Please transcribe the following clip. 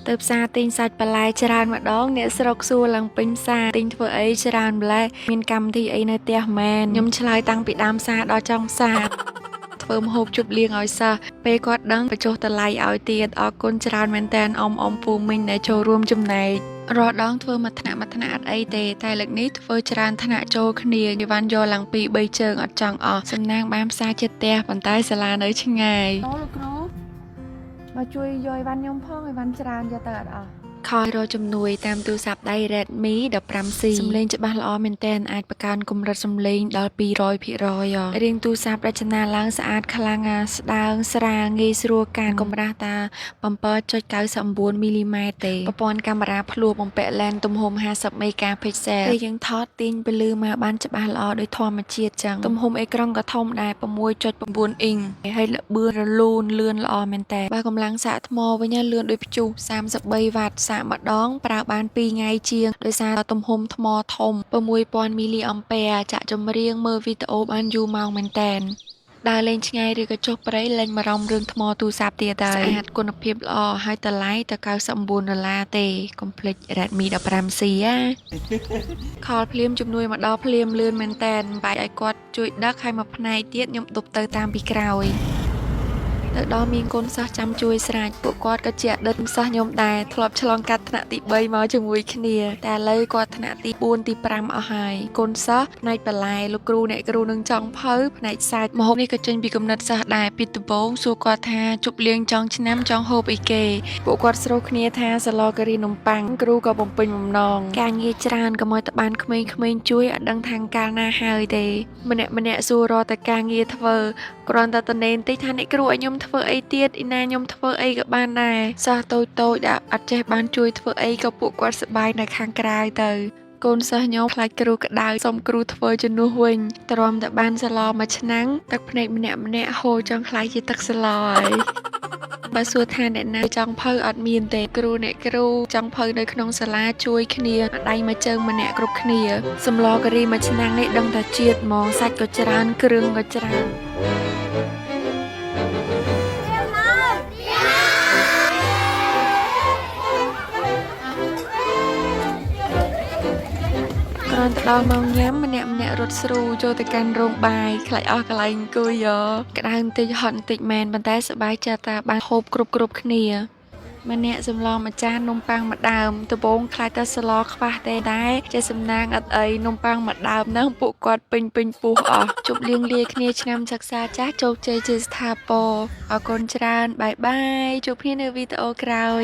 ទៅផ្សារទិញសាច់បន្លែច្រើនម្ដងអ្នកស្រុកសួរឡើងពេញផ្សារទិញធ្វើអីច្រើនម្ល៉េះមានកម្មវិធីអីនៅផ្ទះមែនខ្ញុំឆ្លើយតាំងពីដើមផ្សារដល់ចុងផ្សារធ្វើម្ហូបជប់លៀងឲ្យសិស្សពេលគាត់ដឹងបញ្ចុះតម្លៃឲ្យទៀតអរគុណច្រើនមែនតើអ៊ំពូមីងដែលចូលរួមចំណែករាល់ដងធ្វើមួយថ្នាក់អត់អីទេតែលើកនេះធ្វើច្រើនថ្នាក់ចូលគ្នាយវ៉ាន់យកឡើងពី3ជើងអត់ចង់អស់សំណាងបានផ្សារចិត្តផ្ទះប៉ុន្តែសាលានៅឆ្ងាយអូលោកគ្រូមកជួយយកអីវ៉ាន់ខ្ញុំផងអីវ៉ាន់ច្រើនយកទៅអត់អស់ខលរកជំនួយតាមទូរស័ព្ទដៃ Redmi 15C សំឡេងច្បាស់ល្អមែនទែនអាចបង្កើនកម្រិតសំឡេងដល់200%រៀងទូរស័ព្ទរចនាឡើងស្អាតខ្លាំងស្ដើងស្រាលងាយស្រួលកាន់កម្រាស់តា 7.99 មីលីម៉ែត្រទេប្រព័ន្ធកាមេរ៉ាភ្លោះបំពាក់ lens ទំហំ50 megapixel ពេលយើងថតទាញពន្លឺមកបានច្បាស់ល្អដោយធម្មជាតិចឹងទំហំអេក្រង់ក៏ធំដែរ 6.9 អ៊ីងហើយល្បឿនរលូនលឿនល្អមែនតើបើកម្លាំងសាកថ្មវិញលឿនដូចព្យុះ33វ៉ាត់សាកម្ដងប្រើបាន2ថ្ងៃជាងដោយសារទំហំថ្មធំ 6000 មីលីអាំពែចាក់ចម្រៀងមើលវីដេអូបានយូរម៉ោងមែនតើដើរលេងឆ្ងាយឬក៏ចុះព្រៃលេងបារម្ភរឿងថ្មទូរស័ព្ទទៀតហើយស្អាតគុណភាពល្អហើយតម្លៃទៅ$99ទេកុំភ្លេច Redmi 15C ខលភ្លាមជំនួយមកដល់ភ្លាមលឿនមែនតើបាយឲ្យគាត់ជួយដឹកឲ្យមកផ្នែកទៀតខ្ញុំដប់ទៅតាមពីក្រោយទៅដល់មានកូនសិស្សចាំជួយស្រេចពួកគាត់ក៏ជាអតីតសិស្សខ្ញុំដែរធ្លាប់ឆ្លងកាត់ថ្នាក់ទី3មកជាមួយគ្នាតែឥឡូវគាត់ថ្នាក់ទី4ទី5អស់ហើយកូនសិស្សផ្នែកបន្លែលោកគ្រូអ្នកគ្រូនឹងចង់ភៅផ្នែកសាច់ម្ហូបនេះក៏ចេញពីគំនិតសិស្សដែរពីដំបូងសួរគាត់ថាជប់លៀងចង់ឆ្នាំចង់ហូបអីគេពួកគាត់ស្រុះគ្នាថាសាឡការីនំប៉័ងគ្រូក៏បំពេញបំណងការងារច្រើនក៏មកទៅបានក្មេងៗជួយអត់ដឹងខាងកាលណាហើយទេម្នាក់សួររកតែការងារធ្វើគ្រាន់តែតនេនតិចថាអ្នកគ្រូឲ្យខ្ញុំធ្វើអីទៀតឯណាខ្ញុំធ្វើអីក៏បានដែរសិស្សតូចដែលអត់ចេះបានជួយធ្វើអីក៏ពួកគាត់សប្បាយនៅខាងក្រៅទៅកូនសិស្សខ្ញុំខ្លាចគ្រូក្តៅសុំគ្រូធ្វើជំនួសវិញទ្រាំតែបានសឡមួយឆ្នាំងទឹកភ្នែកម្នាក់ហូរចង់ខ្លាចជាទឹកសឡហើយបើសួរថាអ្នកណាចង់ភៅអត់មានទេគ្រូអ្នកគ្រូចង់ភៅនៅក្នុងសាលាជួយគ្នាដៃមួយជើងម្នាក់គ្រប់គ្នាសម្លការីមួយឆ្នាំងនេះដឹងតែជាតិហ្មងសាច់ក៏ច្រើនគ្រឿងក៏ច្រើនគ្រាន់តែដល់ម៉ោងញ៉ាំម្នាក់រត់ស្រូចូលទៅកាន់រោងបាយខ្លាចអស់កន្លែងអង្គុយក្តៅបន្តិចហត់បន្តិចមែនប៉ុន្តែសប្បាយចិត្តតាបានហូបគ្រប់គ្នាម្នាក់សម្លមួយចាននំប៉័ងមួយដើមដំបូងខ្លាចតែស្លខ្វះទេដែរចេះសំណាងអត់អីនំប៉័ងមួយដើមហ្នឹងពួកគាត់ពេញពោះអស់ជប់លៀងលាគ្នាឆ្នាំសិក្សាចាស់ជោគជ័យជាស្ថាពរអរគុណច្រើនបាយបាយជួបគ្នានៅវីដេអូក្រោយ